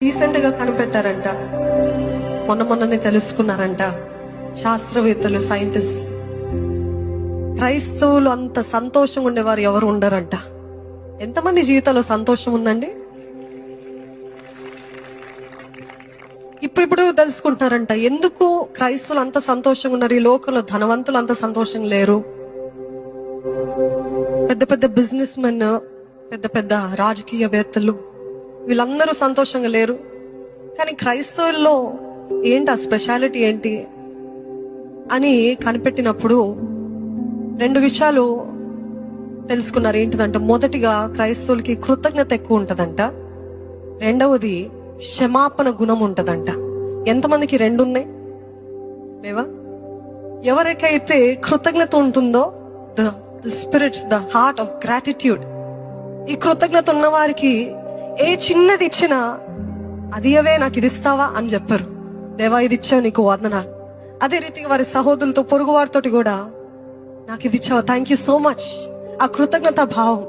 Recent గా కనిపెట్టారంట, మొన్ననే తెలుసుకున్నారంట శాస్త్రవేత్తలు, సైంటిస్ట్, క్రైస్తవులు అంత సంతోషంగా ఉండేవారు ఎవరు ఉండరంట. ఎంతమంది జీవితంలో సంతోషం ఉందండి? ఇప్పుడు తెలుసుకుంటున్నారంట ఎందుకు క్రైస్తవులు అంత సంతోషంగా ఉన్నారు, ఈ లోకంలో ధనవంతులు అంత సంతోషంగా లేరు, పెద్ద పెద్ద బిజినెస్ మెన్, పెద్ద పెద్ద రాజకీయవేత్తలు వీళ్ళందరూ సంతోషంగా లేరు, కానీ క్రైస్తవుల్లో ఏంటి ఆ స్పెషాలిటీ ఏంటి అని కనిపెట్టినప్పుడు 2 విషయాలు తెలుసుకున్నారు. ఏంటిదంట, మొదటిగా క్రైస్తవులకి కృతజ్ఞత ఎక్కువ ఉంటదంట, రెండవది క్షమాపణ గుణం ఉంటదంట. ఎంతమందికి 2 ఉన్నాయి? లేవా? ఎవరికైతే కృతజ్ఞత ఉంటుందో, the spirit, the heart of gratitude, ఈ కృతజ్ఞత ఉన్న వారికి ఏ చిన్నది ఇచ్చినా అది అవే నాకు ఇది ఇస్తావా అని చెప్పరు, దేవా ఇది ఇచ్చావు నీకు వందనాలు. అదే రీతిగా వారి సహోదరులతో, పొరుగు వారితోటి కూడా నాకు ఇది ఇచ్చావా, థ్యాంక్ యూ సో మచ్, ఆ కృతజ్ఞత భావం